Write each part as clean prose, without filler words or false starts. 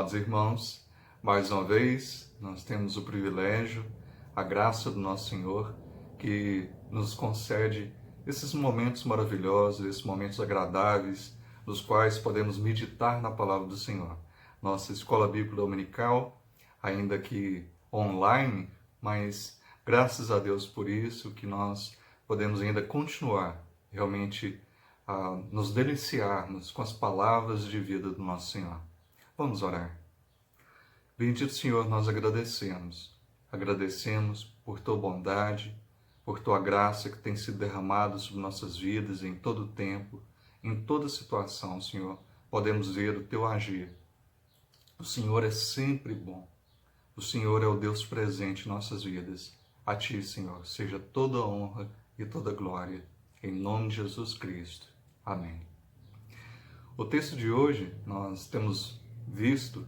Amados irmãos, mais uma vez nós temos o privilégio, a graça do nosso Senhor, que nos concede esses momentos maravilhosos, esses momentos agradáveis, nos quais podemos meditar na palavra do Senhor. Nossa escola bíblica dominical, ainda que online, mas graças a Deus por isso, que nós podemos ainda continuar realmente a nos deliciarmos com as palavras de vida do nosso Senhor. Vamos orar. Bendito Senhor, nós agradecemos. Agradecemos por tua bondade, por tua graça que tem sido derramada sobre nossas vidas em todo o tempo, em toda situação, Senhor. Podemos ver o teu agir. O Senhor é sempre bom. O Senhor é o Deus presente em nossas vidas. A ti, Senhor, seja toda honra e toda glória. Em nome de Jesus Cristo. Amém. O texto de hoje, nós temos visto,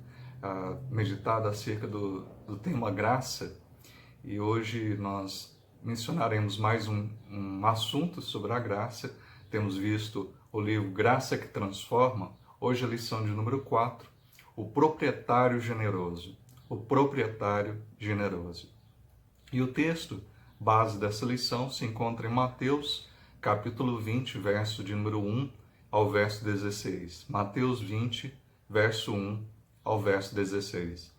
meditado acerca do tema graça, e hoje nós mencionaremos mais um assunto sobre a graça. Temos visto o livro Graça que Transforma, hoje a lição de número 4, o proprietário generoso. O proprietário generoso. E o texto base dessa lição se encontra em Mateus, capítulo 20, verso de número 1 ao verso 16. Mateus 20, verso 1 ao verso 16.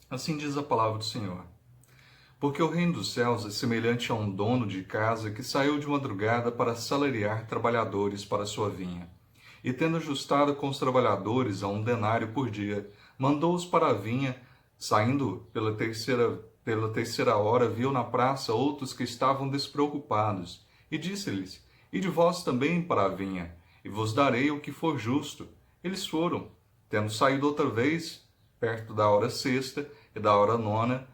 Assim diz a palavra do Senhor. Porque o reino dos céus é semelhante a um dono de casa que saiu de madrugada para salariar trabalhadores para sua vinha. E tendo ajustado com os trabalhadores a 1 denário por dia, mandou-os para a vinha. Saindo pela terceira hora, viu na praça outros que estavam despreocupados, e disse-lhes: Ide vós também para a vinha, e vos darei o que for justo. Eles foram. Tendo saído outra vez, perto da hora sexta e da hora nona,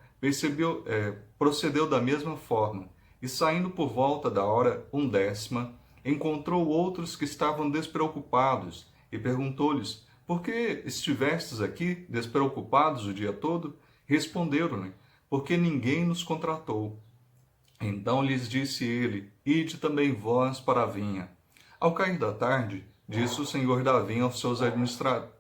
procedeu da mesma forma, e saindo por volta da hora 1ª, encontrou outros que estavam despreocupados, e perguntou-lhes: Por que estivestes aqui despreocupados o dia todo? Responderam-lhe: Porque ninguém nos contratou. Então lhes disse ele: Ide também vós para a vinha. Ao cair da tarde, disse o senhor da vinha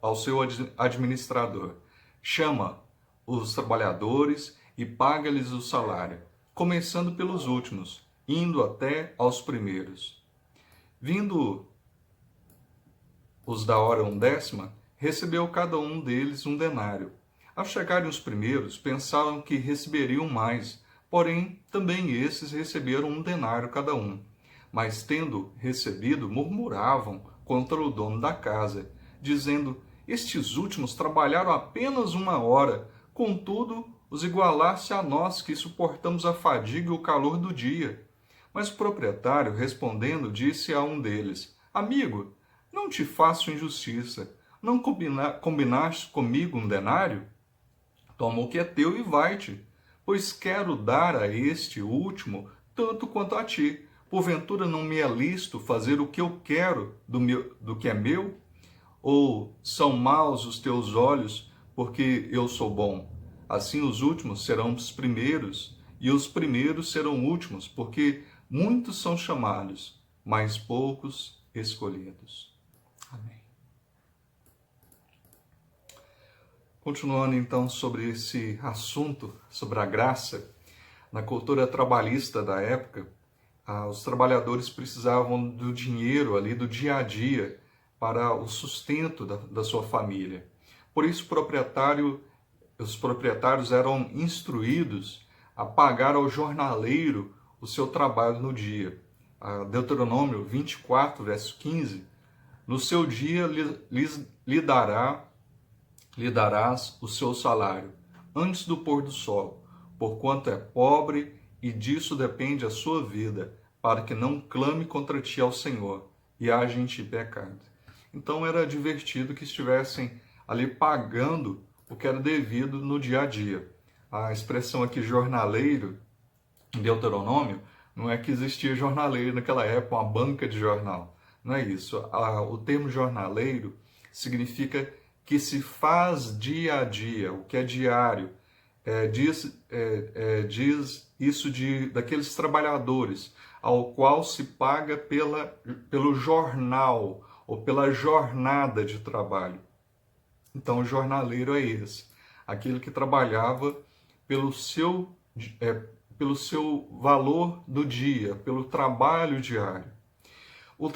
ao seu administrador: Chama os trabalhadores e paga-lhes o salário, começando pelos últimos, indo até aos primeiros. Vindo os da hora 1ª, recebeu cada um deles 1 denário. Ao chegarem os primeiros, pensaram que receberiam mais, porém também esses receberam 1 denário cada um. Mas tendo recebido, murmuravam contra o dono da casa, dizendo: Estes últimos trabalharam apenas 1 hora, contudo os igualasse a nós que suportamos a fadiga e o calor do dia. Mas o proprietário, respondendo, disse a um deles: Amigo, não te faço injustiça. Não combinaste comigo 1 denário? Toma o que é teu e vai-te, pois quero dar a este último tanto quanto a ti. Porventura não me é lícito fazer o que eu quero do que é meu? Ou são maus os teus olhos, porque eu sou bom? Assim os últimos serão os primeiros, e os primeiros serão últimos, porque muitos são chamados, mas poucos escolhidos. Amém. Continuando então sobre esse assunto, sobre a graça, na cultura trabalhista da época, os trabalhadores precisavam do dinheiro ali, do dia a dia, para o sustento da sua família. Por isso os proprietários eram instruídos a pagar ao jornaleiro o seu trabalho no dia. Deuteronômio 24, verso 15, no seu dia lhe darás o seu salário, antes do pôr do sol, porquanto é pobre e disso depende a sua vida, para que não clame contra ti ao Senhor e haja em ti pecado. Então era divertido que estivessem ali pagando o que era devido no dia a dia. A expressão aqui jornaleiro, em Deuteronômio, não é que existia jornaleiro naquela época, uma banca de jornal. Não é isso. O termo jornaleiro significa que se faz dia a dia, o que é diário. Diz isso daqueles trabalhadores, ao qual se paga pelo jornal ou pela jornada de trabalho. Então, o jornaleiro é esse, aquele que trabalhava pelo seu, é, pelo seu valor do dia, pelo trabalho diário. O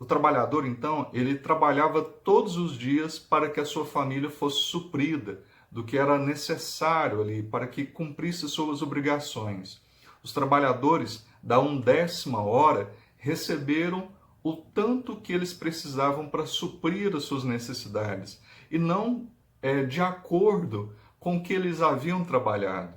trabalhador, então, ele trabalhava todos os dias para que a sua família fosse suprida do que era necessário ali, para que cumprisse suas obrigações. Os trabalhadores da 1/10 hora receberam o tanto que eles precisavam para suprir as suas necessidades, e não de acordo com o que eles haviam trabalhado.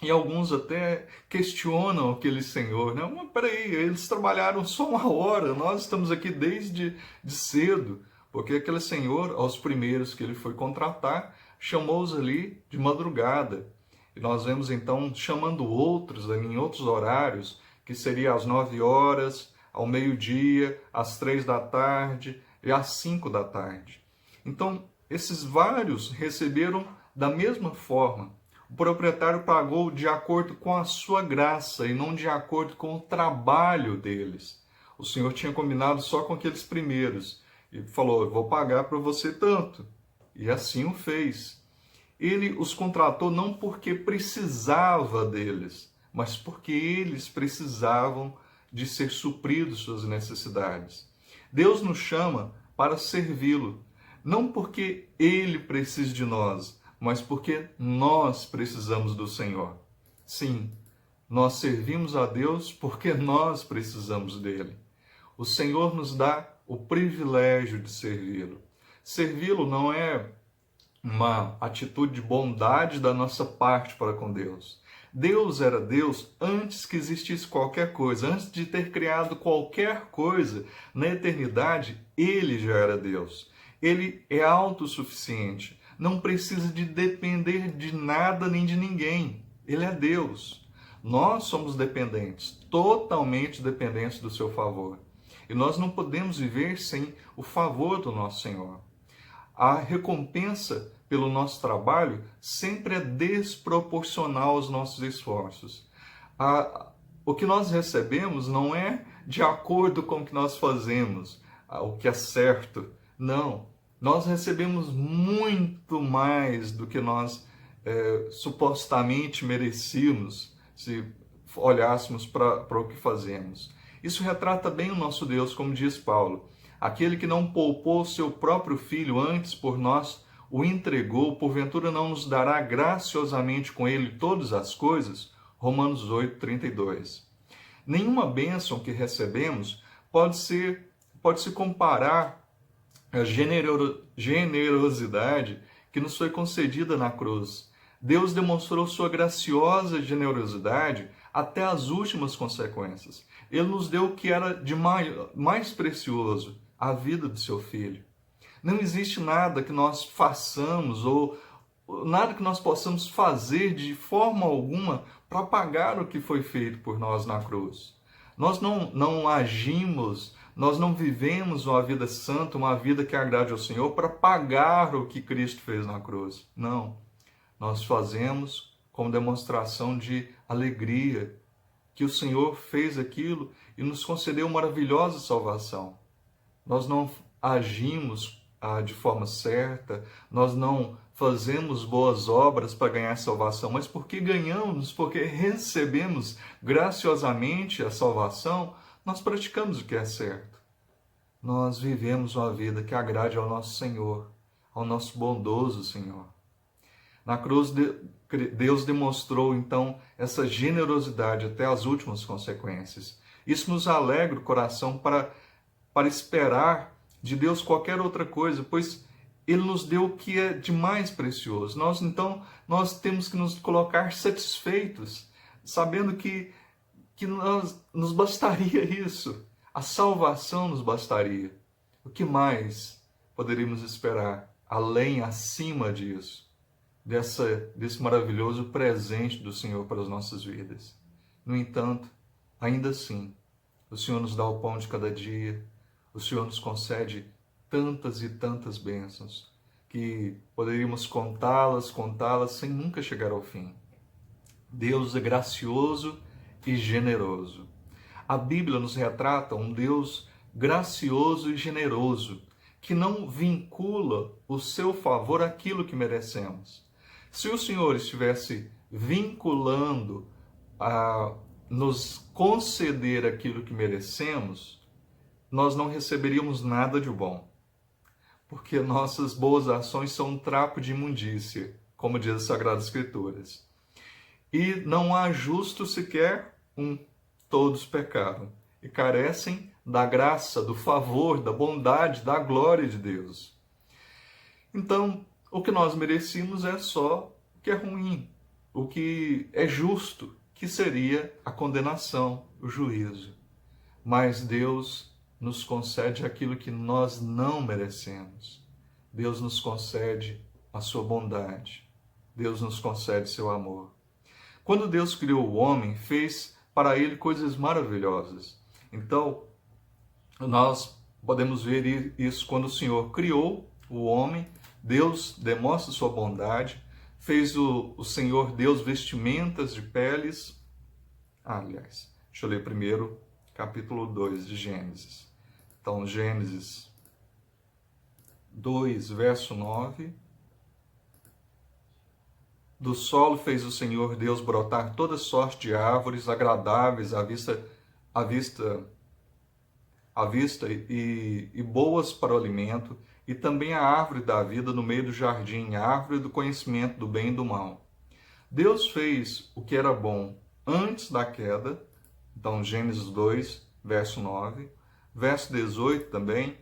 E alguns até questionam aquele senhor, né? Mas peraí, eles trabalharam só 1 hora, nós estamos aqui desde cedo. Porque aquele senhor, aos primeiros que ele foi contratar, chamou-os ali de madrugada. E nós vemos então chamando outros ali em outros horários, que seria às 9 horas, ao meio-dia, às 3 da tarde e às 5 da tarde. Então, esses vários receberam da mesma forma. O proprietário pagou de acordo com a sua graça e não de acordo com o trabalho deles. O Senhor tinha combinado só com aqueles primeiros e falou: eu vou pagar para você tanto. E assim o fez. Ele os contratou não porque precisava deles, mas porque eles precisavam de ser supridos suas necessidades. Deus nos chama para servi-lo, não porque ele precisa de nós, mas porque nós precisamos do Senhor. Sim, nós servimos a Deus porque nós precisamos dele. O Senhor nos dá o privilégio de servi-lo. Servi-lo não é uma atitude de bondade da nossa parte para com Deus. Deus era Deus antes que existisse qualquer coisa, antes de ter criado qualquer coisa na eternidade, ele já era Deus. Ele é autossuficiente. Não precisa de depender de nada nem de ninguém. Ele é Deus. Nós somos dependentes, totalmente dependentes do seu favor. E nós não podemos viver sem o favor do nosso Senhor. A recompensa pelo nosso trabalho sempre é desproporcional aos nossos esforços. O que nós recebemos não é de acordo com o que nós fazemos, o que é certo. Não. Nós recebemos muito mais do que nós supostamente merecíamos, se olhássemos para o que fazemos. Isso retrata bem o nosso Deus, como diz Paulo. Aquele que não poupou seu próprio filho, antes por nós o entregou, porventura não nos dará graciosamente com ele todas as coisas? Romanos 8:32. Nenhuma bênção que recebemos pode se comparar a generosidade que nos foi concedida na cruz. Deus demonstrou sua graciosa generosidade até as últimas consequências. Ele nos deu o que era de mais precioso, a vida do seu Filho. Não existe nada que nós façamos ou nada que nós possamos fazer de forma alguma para pagar o que foi feito por nós na cruz. Nós não agimos, nós não vivemos uma vida santa, uma vida que agrade ao Senhor para pagar o que Cristo fez na cruz. Não. Nós fazemos como demonstração de alegria que o Senhor fez aquilo e nos concedeu maravilhosa salvação. Nós não agimos de forma certa, nós não fazemos boas obras para ganhar salvação, mas porque ganhamos, porque recebemos graciosamente a salvação, nós praticamos o que é certo. Nós vivemos uma vida que agrade ao nosso Senhor, ao nosso bondoso Senhor. Na cruz, Deus demonstrou, então, essa generosidade até as últimas consequências. Isso nos alegra o coração para esperar de Deus qualquer outra coisa, pois Ele nos deu o que é de mais precioso. Nós temos que nos colocar satisfeitos, sabendo que nos bastaria isso. A salvação nos bastaria. O que mais poderíamos esperar, além, acima disso? Desse maravilhoso presente do Senhor para as nossas vidas. No entanto, ainda assim, o Senhor nos dá o pão de cada dia, o Senhor nos concede tantas e tantas bênçãos, que poderíamos contá-las sem nunca chegar ao fim. Deus é gracioso e generoso. A Bíblia nos retrata um Deus gracioso e generoso, que não vincula o seu favor àquilo que merecemos. Se o Senhor estivesse vinculando a nos conceder aquilo que merecemos, nós não receberíamos nada de bom, porque nossas boas ações são um trapo de imundícia, como diz as Sagradas Escrituras. E não há justo sequer um. Todos pecaram e carecem da graça, do favor, da bondade, da glória de Deus. Então, o que nós merecíamos é só o que é ruim, o que é justo, que seria a condenação, o juízo. Mas Deus nos concede aquilo que nós não merecemos. Deus nos concede a sua bondade. Deus nos concede seu amor. Quando Deus criou o homem, fez para ele coisas maravilhosas. Então, nós podemos ver isso quando o Senhor criou o homem. Deus demonstra sua bondade, fez o Senhor Deus vestimentas de peles. Aliás, deixa eu ler primeiro capítulo 2 de Gênesis. Então, Gênesis 2, verso 9. Do solo fez o Senhor Deus brotar toda sorte de árvores agradáveis à vista e boas para o alimento, e também a árvore da vida no meio do jardim, a árvore do conhecimento do bem e do mal. Deus fez o que era bom antes da queda. Então, Gênesis 2, verso 9. Verso 18 também.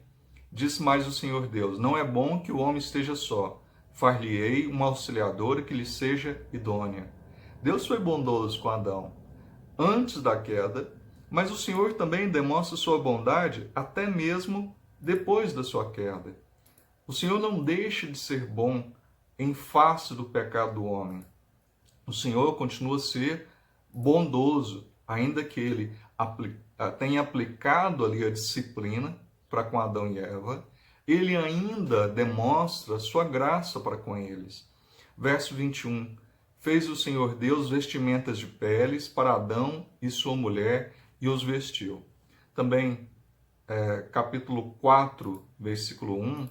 Disse mais o Senhor Deus: não é bom que o homem esteja só. Far-lhe-ei uma auxiliadora que lhe seja idônea. Deus foi bondoso com Adão antes da queda, mas o Senhor também demonstra sua bondade até mesmo depois da sua queda. O Senhor não deixa de ser bom em face do pecado do homem. O Senhor continua a ser bondoso, ainda que ele tenha aplicado ali a disciplina para com Adão e Eva. Ele ainda demonstra sua graça para com eles. Verso 21. Fez o Senhor Deus vestimentas de peles para Adão e sua mulher e os vestiu. Também, capítulo 4, versículo 1.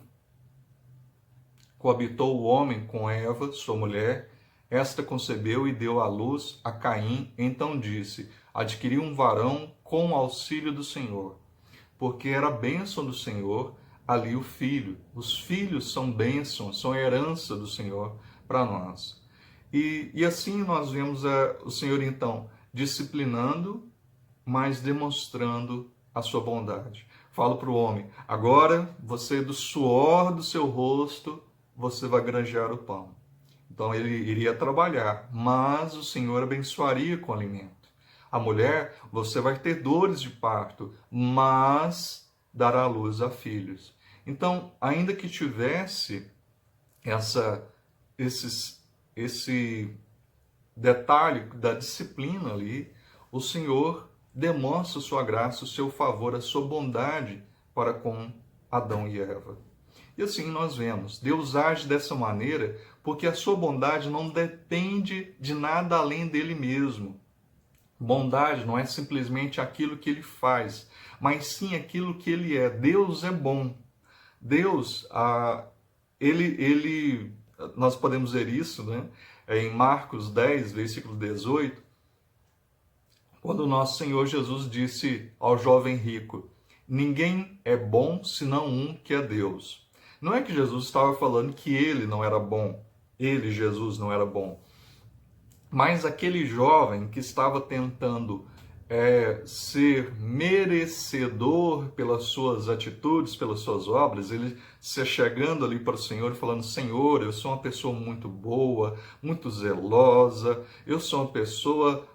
Coabitou o homem com Eva, sua mulher. Esta concebeu e deu à luz a Caim. Então disse: adquiri um varão com o auxílio do Senhor. Porque era bênção do Senhor ali o filho. Os filhos são bênçãos, são herança do Senhor para nós. E assim nós vemos o Senhor, então, disciplinando, mas demonstrando a sua bondade. Falo para o homem: agora você, do suor do seu rosto, você vai granjear o pão. Então ele iria trabalhar, mas o Senhor abençoaria com alimento. A mulher, você vai ter dores de parto, mas dará luz a filhos. Então, ainda que tivesse esse detalhe da disciplina ali, o Senhor demonstra sua graça, o seu favor, a sua bondade para com Adão e Eva. E assim nós vemos, Deus age dessa maneira porque a sua bondade não depende de nada além dele mesmo. Bondade não é simplesmente aquilo que ele faz, mas sim aquilo que ele é. Deus é bom. Deus, nós podemos ver isso, né? Em Marcos 10, versículo 18, quando o nosso Senhor Jesus disse ao jovem rico: ninguém é bom senão um, que é Deus. Não é que Jesus estava falando que ele não era bom, ele, Jesus, não era bom. Mas aquele jovem que estava tentando ser merecedor pelas suas atitudes, pelas suas obras, ele se chegando ali para o Senhor e falando: Senhor, eu sou uma pessoa muito boa, muito zelosa, eu sou uma pessoa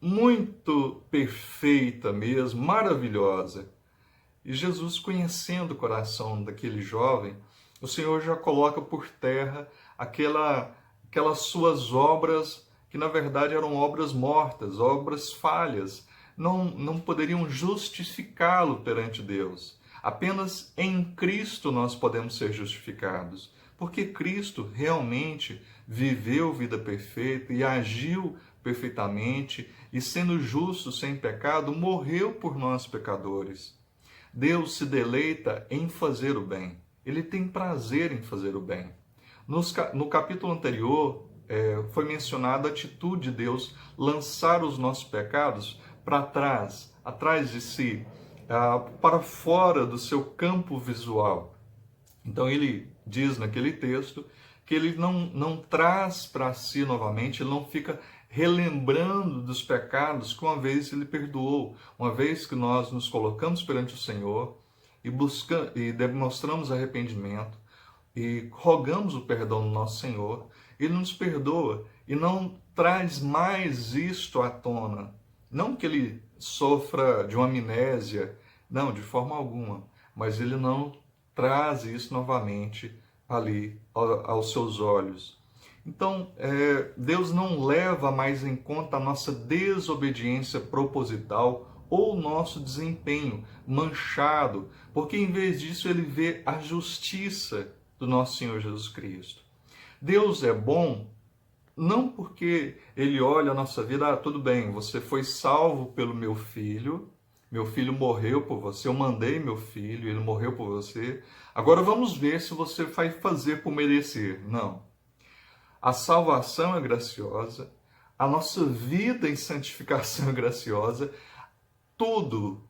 muito perfeita mesmo, maravilhosa. E Jesus, conhecendo o coração daquele jovem, o Senhor já coloca por terra aquelas suas obras que na verdade eram obras mortas, obras falhas, não poderiam justificá-lo perante Deus. Apenas em Cristo nós podemos ser justificados, porque Cristo realmente viveu vida perfeita e agiu perfeitamente, e sendo justo sem pecado, morreu por nós pecadores. Deus se deleita em fazer o bem. Ele tem prazer em fazer o bem. No capítulo anterior, foi mencionada a atitude de Deus lançar os nossos pecados para trás, atrás de si, para fora do seu campo visual. Então ele diz naquele texto que ele não traz para si novamente, ele não fica relembrando dos pecados que uma vez ele perdoou, uma vez que nós nos colocamos perante o Senhor e demonstramos arrependimento e rogamos o perdão do nosso Senhor, ele nos perdoa e não traz mais isto à tona. Não que ele sofra de uma amnésia, não, de forma alguma, mas ele não traz isso novamente ali aos seus olhos. Então, Deus não leva mais em conta a nossa desobediência proposital ou o nosso desempenho manchado, porque em vez disso ele vê a justiça do nosso Senhor Jesus Cristo. Deus é bom não porque ele olha a nossa vida, tudo bem, você foi salvo pelo meu filho morreu por você, eu mandei meu filho, ele morreu por você, agora vamos ver se você vai fazer por merecer. Não. A salvação é graciosa, a nossa vida em santificação é graciosa, tudo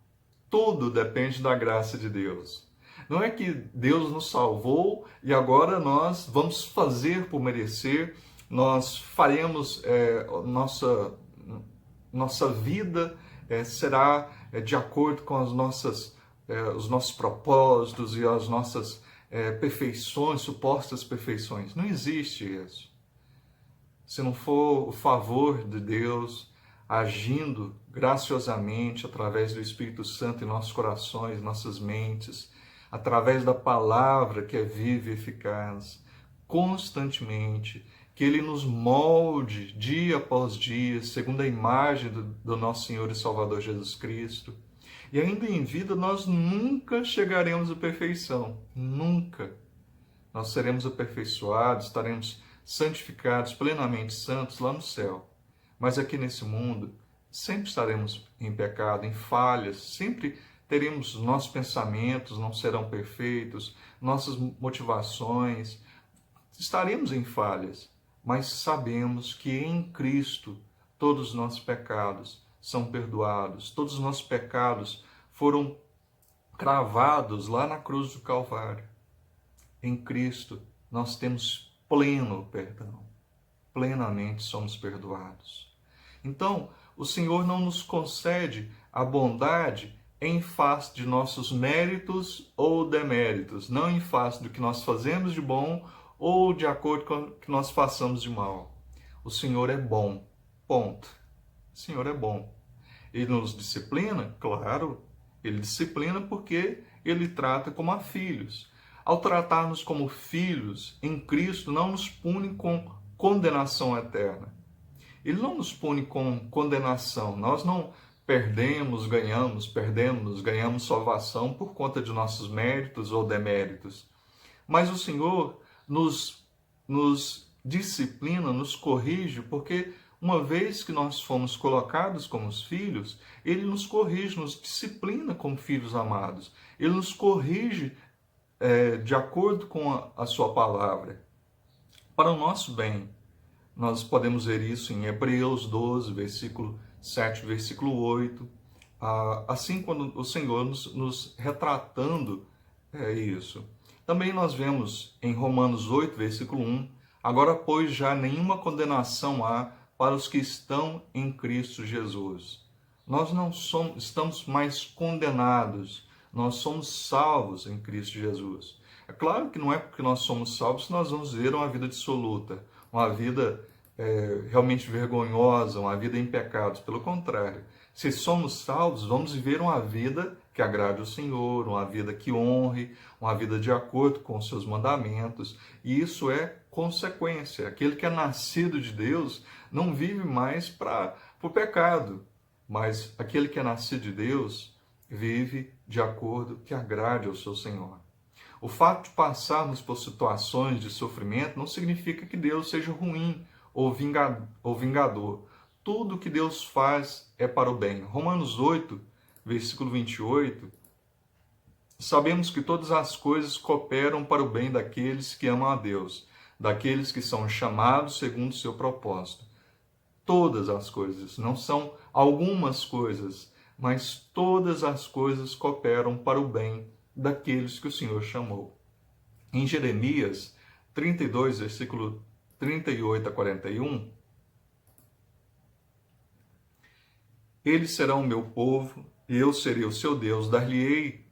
depende da graça de Deus. Não é que Deus nos salvou e agora nós vamos fazer por merecer, nós faremos, nossa vida será de acordo com os nossos propósitos e as nossas perfeições, supostas perfeições. Não existe isso. Se não for o favor de Deus agindo graciosamente através do Espírito Santo em nossos corações, nossas mentes, através da palavra que é viva e eficaz, constantemente, que Ele nos molde dia após dia, segundo a imagem do nosso Senhor e Salvador Jesus Cristo. E ainda em vida, nós nunca chegaremos à perfeição. Nunca. Nós seremos aperfeiçoados, estaremos santificados, plenamente santos lá no céu. Mas aqui nesse mundo, sempre estaremos em pecado, em falhas, sempre teremos nossos pensamentos, não serão perfeitos, nossas motivações, estaremos em falhas, mas sabemos que em Cristo todos os nossos pecados são perdoados, todos os nossos pecados foram cravados lá na cruz do Calvário. Em Cristo nós temos pleno perdão, plenamente somos perdoados. Então, o Senhor não nos concede a bondade em face de nossos méritos ou deméritos, não em face do que nós fazemos de bom ou de acordo com o que nós façamos de mal. O Senhor é bom, ponto. O Senhor é bom. Ele nos disciplina? Claro, Ele disciplina porque Ele trata como a filhos. Ao tratar-nos como filhos em Cristo, não nos pune com condenação eterna. Ele não nos pune com condenação. Nós não perdemos, ganhamos salvação por conta de nossos méritos ou deméritos. Mas o Senhor nos disciplina, nos corrige, porque uma vez que nós fomos colocados como os filhos, Ele nos corrige, nos disciplina como filhos amados. Ele nos corrige de acordo com a sua palavra, para o nosso bem. Nós podemos ver isso em Hebreus 12, versículo 7, versículo 8. Assim, quando o Senhor nos retratando isso. Também nós vemos em Romanos 8, versículo 1, agora, pois, já nenhuma condenação há para os que estão em Cristo Jesus. Nós não estamos mais condenados, nós somos salvos em Cristo Jesus. É claro que não é porque nós somos salvos que nós vamos viver uma vida dissoluta, uma vida realmente vergonhosa, uma vida em pecados. Pelo contrário, se somos salvos, vamos viver uma vida que agrade o Senhor, uma vida que honre, uma vida de acordo com os seus mandamentos. E isso é consequência. Aquele que é nascido de Deus não vive mais para o pecado, mas aquele que é nascido de Deus vive de acordo que agrade ao seu Senhor. O fato de passarmos por situações de sofrimento não significa que Deus seja ruim ou vingador. Tudo que Deus faz é para o bem. Romanos 8, versículo 28, sabemos que todas as coisas cooperam para o bem daqueles que amam a Deus, daqueles que são chamados segundo o seu propósito. Todas as coisas, não são algumas coisas, mas todas as coisas cooperam para o bem daqueles que o Senhor chamou. Em Jeremias 32, versículo 38 a 41, eles serão o meu povo, e eu serei o seu Deus, dar-lhe-ei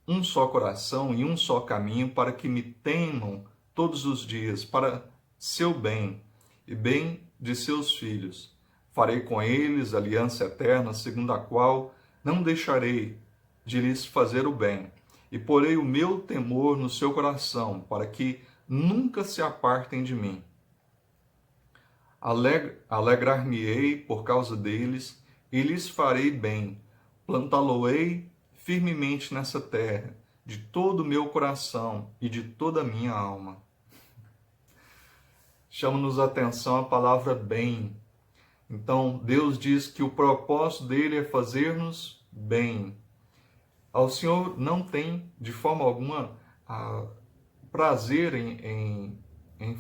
um só coração e um só caminho, para que me temam todos os dias, para seu bem e bem de seus filhos. Farei com eles aliança eterna, segundo a qual não deixarei de lhes fazer o bem, e porei o meu temor no seu coração, para que nunca se apartem de mim. Alegrar-me-ei por causa deles, e lhes farei bem. Plantá-lo-ei firmemente nessa terra, de todo o meu coração e de toda a minha alma. Chama-nos a atenção a palavra bem. Então, Deus diz que o propósito dele é fazer-nos bem. O Senhor não tem, de forma alguma, prazer em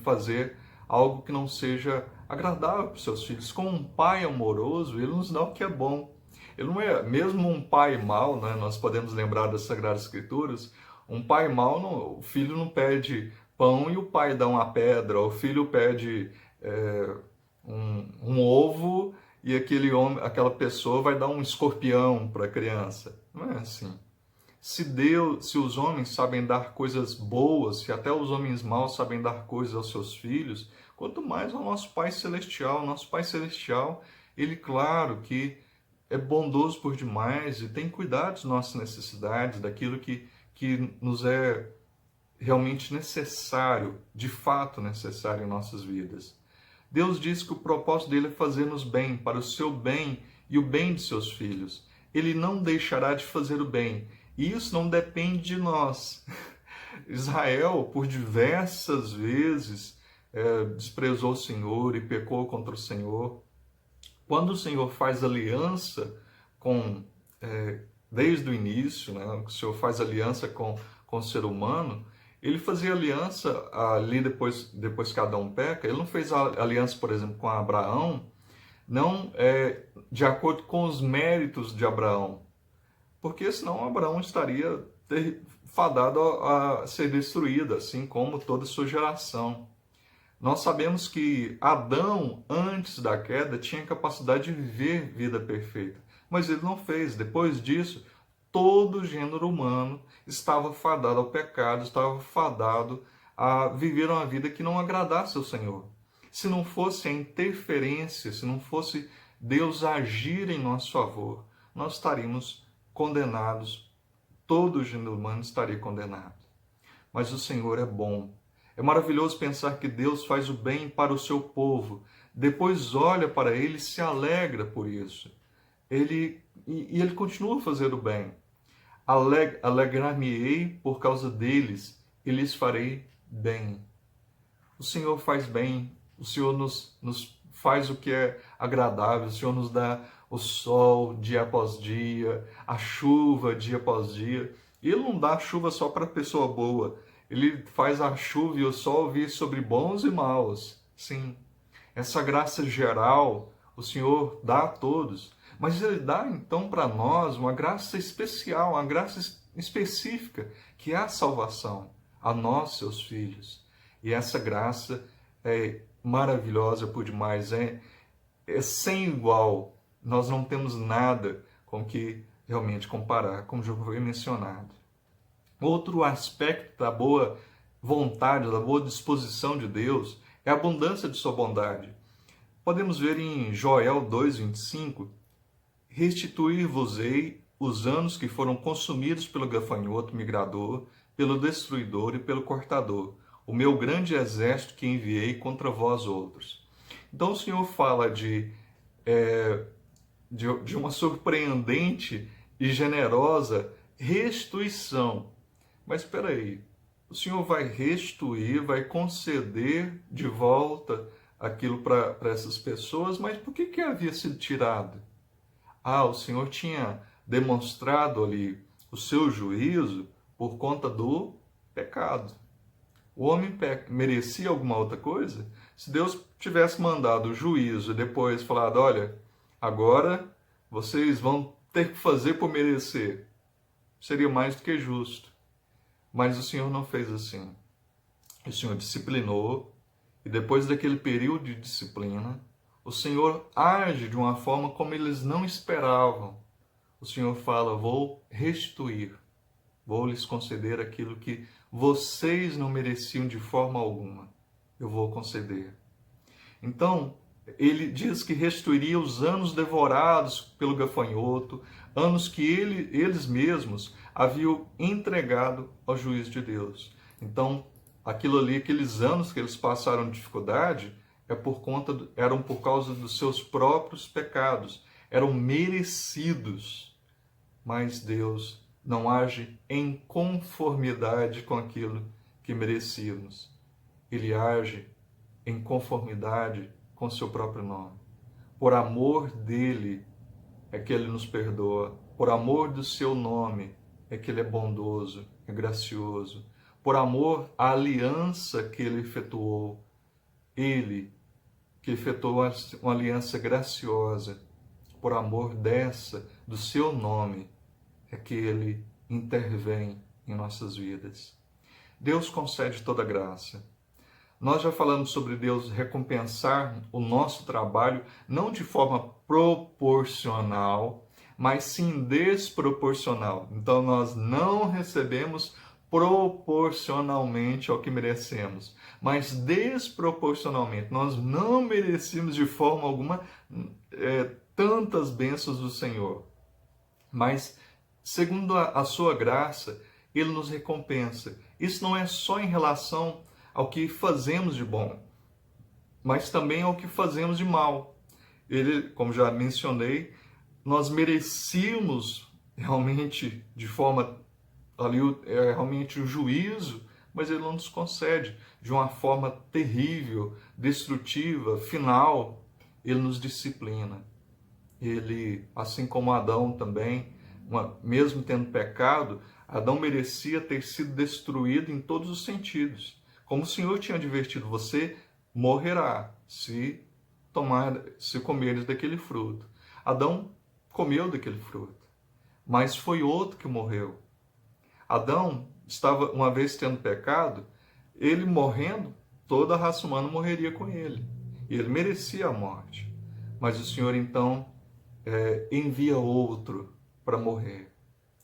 fazer algo que não seja agradável para os seus filhos. Como um pai amoroso, ele nos dá o que é bom. Ele não é, mesmo um pai mau, né, nós podemos lembrar das Sagradas Escrituras, um pai mau, o filho não pede pão e o pai dá uma pedra, o filho pede um ovo e aquela pessoa vai dar um escorpião para a criança. Não é assim. Se os homens sabem dar coisas boas, se até os homens maus sabem dar coisas aos seus filhos, quanto mais ao nosso Pai Celestial. O nosso Pai Celestial, ele, claro, que é bondoso por demais e tem cuidado das nossas necessidades, daquilo que nos é realmente necessário, de fato necessário em nossas vidas. Deus diz que o propósito dele é fazer-nos bem, para o seu bem e o bem de seus filhos. Ele não deixará de fazer o bem. E isso não depende de nós. Israel, por diversas vezes, desprezou o Senhor e pecou contra o Senhor. Quando o Senhor faz aliança desde o início, né, o Senhor faz aliança com o ser humano, ele fazia aliança ali depois que Adão peca. Ele não fez aliança, por exemplo, com Abraão, não de acordo com os méritos de Abraão, porque senão Abraão estaria fadado a ser destruído, assim como toda a sua geração. Nós sabemos que Adão, antes da queda, tinha capacidade de viver vida perfeita, mas ele não fez. Depois disso, todo o gênero humano estava fadado ao pecado, estava fadado a viver uma vida que não agradasse ao Senhor. Se não fosse a interferência, se não fosse Deus agir em nosso favor, nós estaríamos condenados, todo o gênero humano estaria condenado. Mas o Senhor é bom. É maravilhoso pensar que Deus faz o bem para o seu povo, depois olha para ele e se alegra por isso. Ele continua a fazer o bem. Alegrar-me-ei por causa deles e lhes farei bem. O Senhor faz bem, o Senhor nos faz o que é agradável, o Senhor nos dá o sol dia após dia, a chuva dia após dia. E Ele não dá a chuva só para a pessoa boa, Ele faz a chuva e o sol vir sobre bons e maus. Sim, essa graça geral o Senhor dá a todos, mas Ele dá então para nós uma graça especial, uma graça específica, que é a salvação, a nós, seus filhos. E essa graça é maravilhosa por demais, é sem igual. Nós não temos nada com que realmente comparar, como já foi mencionado. Outro aspecto da boa vontade, da boa disposição de Deus é a abundância de sua bondade. Podemos ver em Joel 2:25, restituir-vos-ei os anos que foram consumidos pelo gafanhoto migrador, pelo destruidor e pelo cortador, o meu grande exército que enviei contra vós outros. Então o Senhor fala de uma surpreendente e generosa restituição. Mas espera aí, o Senhor vai restituir, vai conceder de volta aquilo para essas pessoas, mas por que havia sido tirado? O Senhor tinha demonstrado ali o o seu juízo por conta do pecado. O homem merecia alguma outra coisa? Se Deus tivesse mandado o juízo e depois falado, olha, agora vocês vão ter que fazer por merecer, seria mais do que justo. Mas o Senhor não fez assim. O Senhor disciplinou, e depois daquele período de disciplina, o Senhor age de uma forma como eles não esperavam. O Senhor fala, vou restituir, vou lhes conceder aquilo que vocês não mereciam de forma alguma. Eu vou conceder. Então, ele diz que restituiria os anos devorados pelo gafanhoto, anos que eles mesmos haviam entregado ao juízo de Deus. Então, aquilo ali, aqueles anos que eles passaram de dificuldade, eram por causa dos seus próprios pecados, eram merecidos. Mas Deus não age em conformidade com aquilo que merecíamos. Ele age em conformidade com seu próprio nome. Por amor dele é que ele nos perdoa. Por amor do seu nome é que ele é bondoso, é gracioso. Por amor à aliança que ele efetuou. Ele que efetuou uma aliança graciosa. Por amor do seu nome, é que ele intervém em nossas vidas. Deus concede toda graça. Nós já falamos sobre Deus recompensar o nosso trabalho, não de forma proporcional, mas sim desproporcional. Então nós não recebemos proporcionalmente ao que merecemos, mas desproporcionalmente. Nós não merecemos de forma alguma tantas bênçãos do Senhor, mas segundo a sua graça, Ele nos recompensa. Isso não é só em relação ao que fazemos de bom, mas também ao que fazemos de mal. Ele, como já mencionei, nós merecíamos realmente de forma ali realmente o juízo, mas ele não nos concede de uma forma terrível, destrutiva, final. Ele nos disciplina. Ele, assim como Adão também, mesmo tendo pecado, Adão merecia ter sido destruído em todos os sentidos. Como o Senhor tinha advertido, você morrerá se comeres daquele fruto. Adão comeu daquele fruto, mas foi outro que morreu. Adão estava, uma vez tendo pecado, ele morrendo, toda a raça humana morreria com ele. E ele merecia a morte. Mas o Senhor então envia outro para morrer.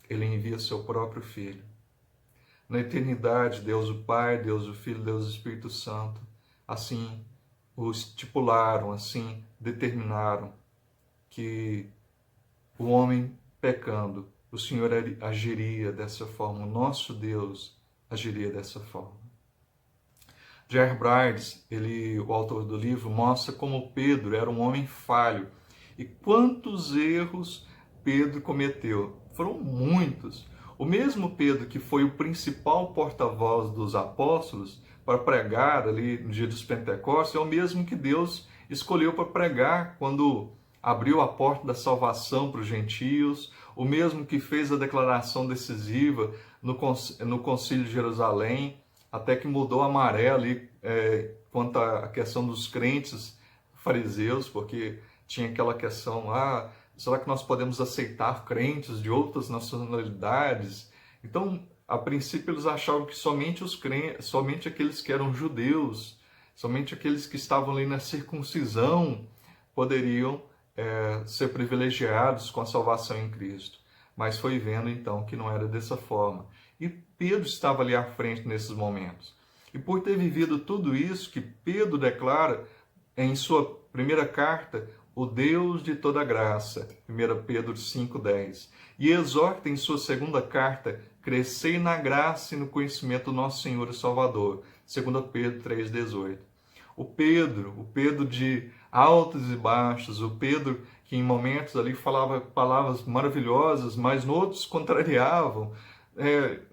Ele envia seu próprio Filho. Na eternidade, Deus o Pai, Deus o Filho, Deus o Espírito Santo, assim o estipularam, assim determinaram que o homem pecando, o Senhor agiria dessa forma, o nosso Deus agiria dessa forma. J.R. Bridges, o autor do livro, mostra como Pedro era um homem falho e quantos erros Pedro cometeu. Foram muitos. O mesmo Pedro que foi o principal porta-voz dos apóstolos para pregar ali no dia dos Pentecostes é o mesmo que Deus escolheu para pregar quando abriu a porta da salvação para os gentios, o mesmo que fez a declaração decisiva no Concílio de Jerusalém, até que mudou a maré ali quanto à questão dos crentes fariseus, porque tinha aquela questão, será que nós podemos aceitar crentes de outras nacionalidades? Então, a princípio, eles achavam que somente aqueles que eram judeus, somente aqueles que estavam ali na circuncisão, poderiam ser privilegiados com a salvação em Cristo. Mas foi vendo, então, que não era dessa forma. E Pedro estava ali à frente nesses momentos. E por ter vivido tudo isso, que Pedro declara em sua primeira carta, o Deus de toda graça, 1 Pedro 5,10. E exorta em sua segunda carta, crescei na graça e no conhecimento do nosso Senhor e Salvador, 2 Pedro 3,18. O Pedro de altos e baixos, o Pedro que em momentos ali falava palavras maravilhosas, mas no outros contrariavam,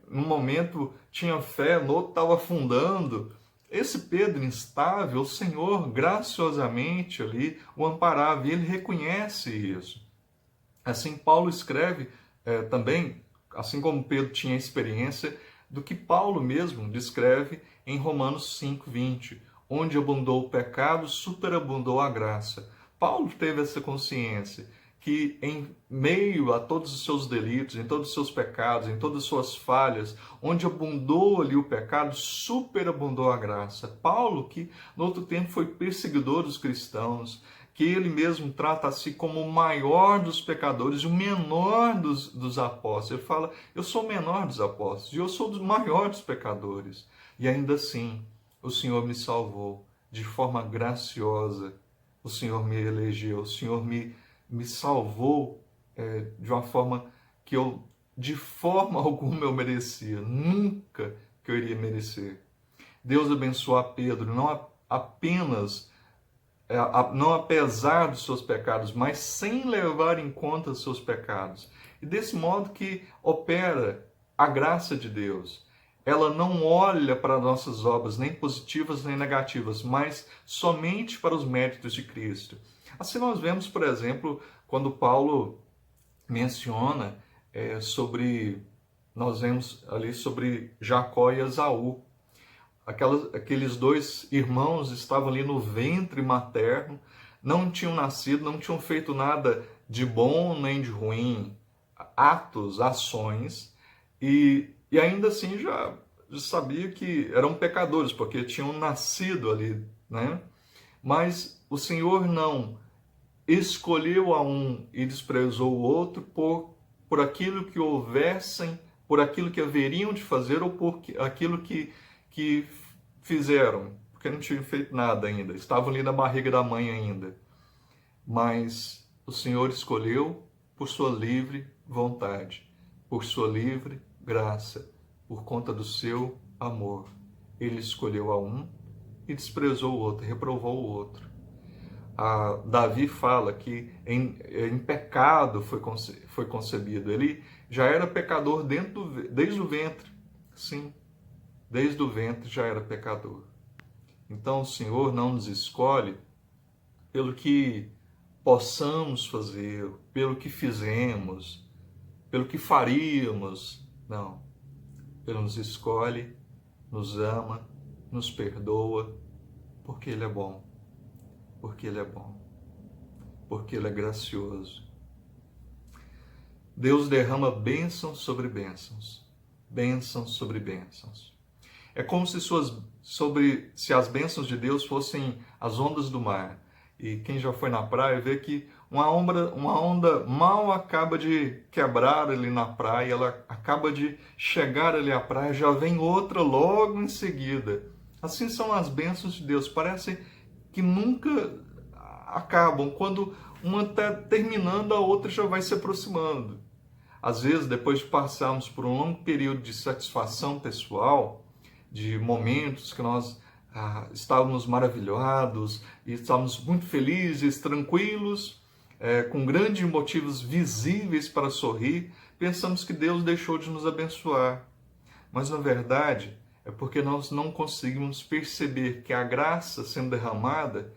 num momento tinha fé, no outro estava afundando. Esse Pedro instável, o Senhor graciosamente ali o amparava, e ele reconhece isso. Assim, Paulo escreve também assim como Pedro tinha experiência do que Paulo mesmo descreve em Romanos 5:20, onde abundou o pecado, superabundou a graça. Paulo teve essa consciência que em meio a todos os seus delitos, em todos os seus pecados, em todas as suas falhas, onde abundou ali o pecado, superabundou a graça. Paulo, que no outro tempo foi perseguidor dos cristãos, que ele mesmo trata a si como o maior dos pecadores, o menor dos apóstolos. Ele fala, eu sou o menor dos apóstolos, e eu sou o maior dos pecadores. E ainda assim, o Senhor me salvou de forma graciosa. O Senhor me elegeu, o Senhor me salvou de uma forma que eu, de forma alguma, eu merecia. Nunca que eu iria merecer. Deus abençoou a Pedro, não apenas, não apesar dos seus pecados, mas sem levar em conta os seus pecados. E desse modo que opera a graça de Deus. Ela não olha para nossas obras, nem positivas nem negativas, mas somente para os méritos de Cristo. Assim nós vemos, por exemplo, quando Paulo menciona nós vemos ali sobre Jacó e Esaú. Aqueles dois irmãos estavam ali no ventre materno, não tinham nascido, não tinham feito nada de bom nem de ruim, ações, e ainda assim já sabia que eram pecadores, porque tinham nascido ali, né? Mas o Senhor não escolheu a um e desprezou o outro por aquilo que houvessem, por aquilo que haveriam de fazer ou por aquilo que fizeram, porque não tinham feito nada ainda, estavam ali na barriga da mãe ainda. Mas o Senhor escolheu por sua livre vontade, por sua livre graça, por conta do seu amor. Ele escolheu a um e desprezou o outro, reprovou o outro. Davi fala que em pecado foi concebido. Ele já era pecador desde o ventre. Sim, desde o ventre já era pecador. Então o Senhor não nos escolhe pelo que possamos fazer, pelo que fizemos, pelo que faríamos. Não. Ele nos escolhe, nos ama, nos perdoa, porque Ele é bom. Porque Ele é bom. Porque Ele é gracioso. Deus derrama bênçãos sobre bênçãos. Bênçãos sobre bênçãos. É como se as bênçãos de Deus fossem as ondas do mar. E quem já foi na praia vê que uma onda mal acaba de quebrar ali na praia, ela acaba de chegar ali à praia, já vem outra logo em seguida. Assim são as bênçãos de Deus. Parece que nunca acabam. Quando uma está terminando, a outra já vai se aproximando. Às vezes, depois de passarmos por um longo período de satisfação pessoal, de momentos que nós estávamos maravilhados e estávamos muito felizes, tranquilos, com grandes motivos visíveis para sorrir, pensamos que Deus deixou de nos abençoar. Mas, na verdade, é porque nós não conseguimos perceber que a graça sendo derramada,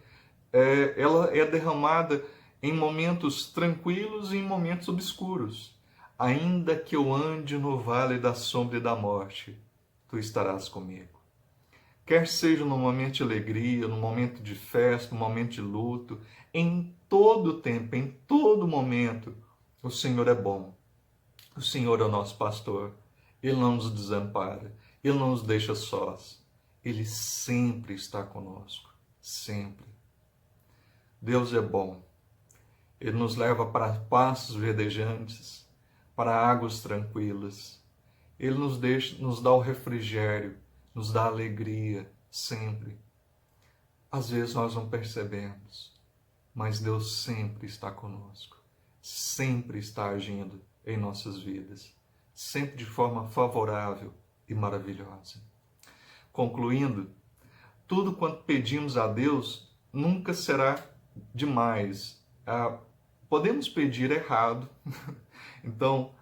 ela é derramada em momentos tranquilos e em momentos obscuros. Ainda que eu ande no vale da sombra e da morte, tu estarás comigo. Quer seja no momento de alegria, no momento de festa, no momento de luto, em todo tempo, em todo momento, o Senhor é bom. O Senhor é o nosso pastor. Ele não nos desampara. Ele não nos deixa sós. Ele sempre está conosco. Sempre. Deus é bom. Ele nos leva para pastos verdejantes, para águas tranquilas. Ele nos dá o refrigério, nos dá alegria, sempre. Às vezes nós não percebemos, mas Deus sempre está conosco, sempre está agindo em nossas vidas, sempre de forma favorável e maravilhosa. Concluindo, tudo quanto pedimos a Deus nunca será demais. Podemos pedir errado, então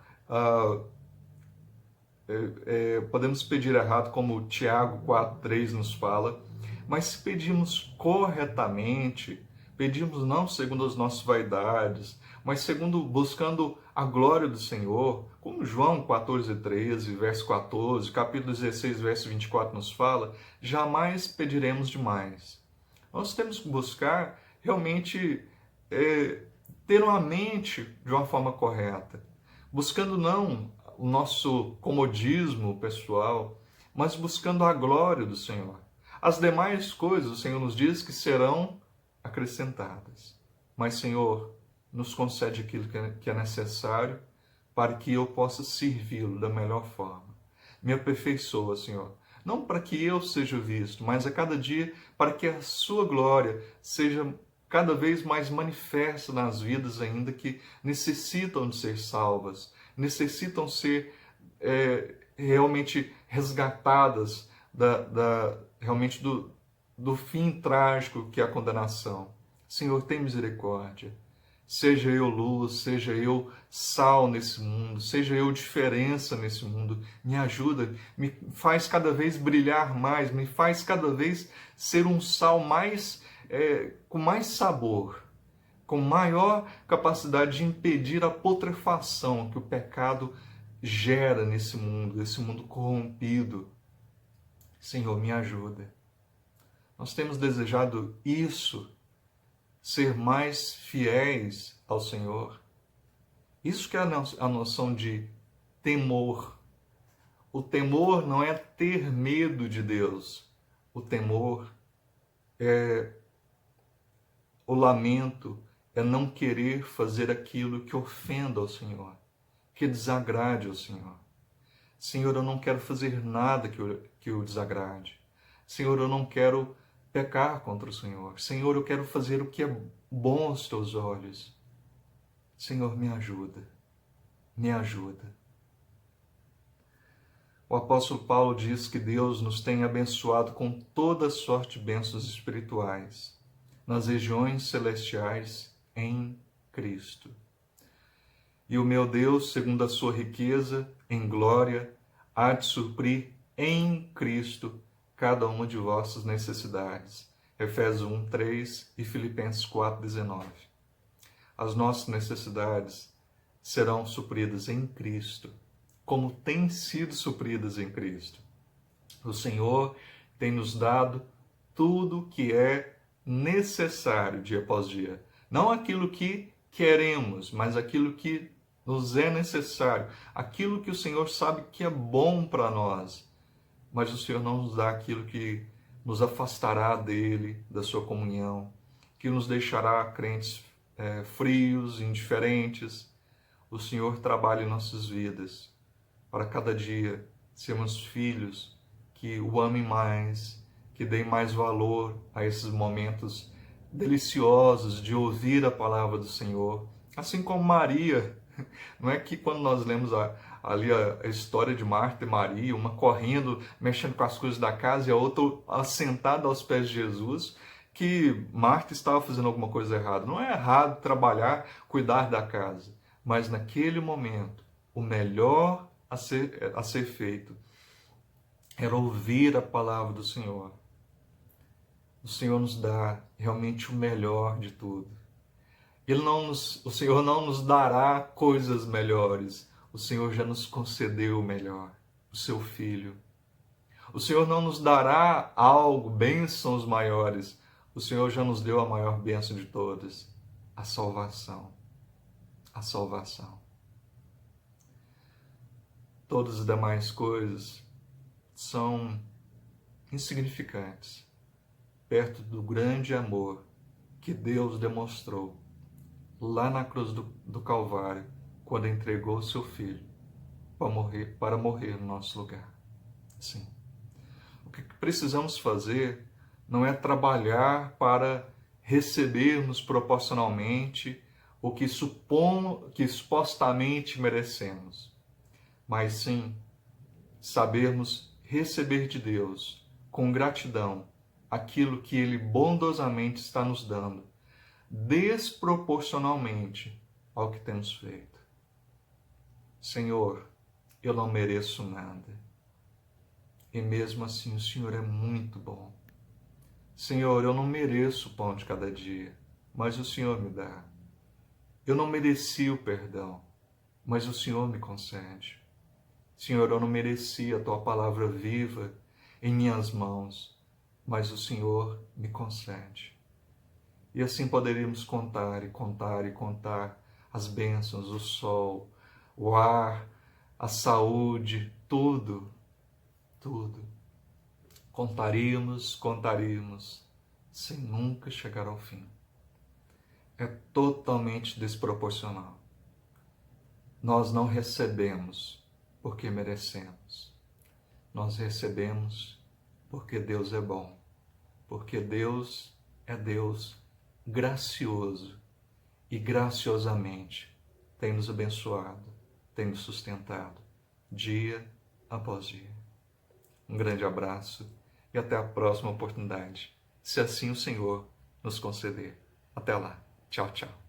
podemos pedir errado, como Tiago 4,3 nos fala, mas se pedimos corretamente, pedimos não segundo as nossas vaidades, mas segundo buscando a glória do Senhor, como João 14:13, verso 14, capítulo 16, verso 24 nos fala, jamais pediremos demais. Nós temos que buscar realmente ter uma mente de uma forma correta, buscando não o nosso comodismo pessoal, mas buscando a glória do Senhor. As demais coisas, o Senhor nos diz que serão acrescentadas. Mas, Senhor, nos concede aquilo que é necessário para que eu possa servi-lo da melhor forma. Me aperfeiçoa, Senhor. Não para que eu seja visto, mas a cada dia para que a sua glória seja cada vez mais manifesta nas vidas ainda que necessitam de ser salvas, necessitam ser realmente resgatadas realmente do fim trágico que é a condenação. Senhor, tem misericórdia. Seja eu luz, seja eu sal nesse mundo, seja eu diferença nesse mundo. Me ajuda, me faz cada vez brilhar mais, me faz cada vez ser um sal com mais sabor, com maior capacidade de impedir a putrefação que o pecado gera nesse mundo corrompido. Senhor, me ajuda. Nós temos desejado isso, ser mais fiéis ao Senhor. Isso que é a noção de temor. O temor não é ter medo de Deus. O temor é o lamento, é não querer fazer aquilo que ofenda ao Senhor, que desagrade ao Senhor. Senhor, eu não quero fazer nada que o desagrade. Senhor, eu não quero pecar contra o Senhor. Senhor, eu quero fazer o que é bom aos teus olhos. Senhor, me ajuda. Me ajuda. O apóstolo Paulo diz que Deus nos tem abençoado com toda sorte de bênçãos espirituais nas regiões celestiais em Cristo. E o meu Deus, segundo a sua riqueza em glória, há de suprir em Cristo cada uma de vossas necessidades. Efésios 1:3 e Filipenses 4:19. As nossas necessidades serão supridas em Cristo, como têm sido supridas em Cristo. O Senhor tem nos dado tudo que é necessário dia após dia. Não aquilo que queremos, mas aquilo que nos é necessário. Aquilo que o Senhor sabe que é bom para nós. Mas o Senhor não nos dá aquilo que nos afastará dele, da sua comunhão, que nos deixará crentes frios, indiferentes. O Senhor trabalha em nossas vidas para cada dia sermos filhos que o amem mais, que deem mais valor a esses momentos deliciosos de ouvir a palavra do Senhor. Assim como Maria, não é que quando nós lemos ali a história de Marta e Maria, uma correndo, mexendo com as coisas da casa e a outra sentada aos pés de Jesus, que Marta estava fazendo alguma coisa errada. Não é errado trabalhar, cuidar da casa, mas naquele momento, o melhor a ser feito era ouvir a palavra do Senhor. O Senhor nos dá realmente o melhor de tudo. O Senhor não nos dará coisas melhores. O Senhor já nos concedeu o melhor, o seu Filho. O Senhor não nos dará algo, bênçãos maiores. O Senhor já nos deu a maior bênção de todas, a salvação. A salvação. Todas as demais coisas são insignificantes perto do grande amor que Deus demonstrou lá na cruz do Calvário, quando entregou o seu Filho para morrer no nosso lugar. Sim. O que precisamos fazer não é trabalhar para recebermos proporcionalmente o que supostamente merecemos, mas sim sabermos receber de Deus com gratidão aquilo que Ele bondosamente está nos dando, desproporcionalmente ao que temos feito. Senhor, eu não mereço nada. E mesmo assim o Senhor é muito bom. Senhor, eu não mereço o pão de cada dia, mas o Senhor me dá. Eu não merecia o perdão, mas o Senhor me concede. Senhor, eu não merecia a tua palavra viva em minhas mãos, mas o Senhor me concede. E assim poderíamos contar e contar e contar as bênçãos, o sol, o ar, a saúde, tudo, tudo. Contaríamos, sem nunca chegar ao fim. É totalmente desproporcional. Nós não recebemos porque merecemos. Nós recebemos porque Deus é bom, porque Deus é Deus gracioso e graciosamente tem nos abençoado, tem nos sustentado dia após dia. Um grande abraço e até a próxima oportunidade, se assim o Senhor nos conceder. Até lá. Tchau, tchau.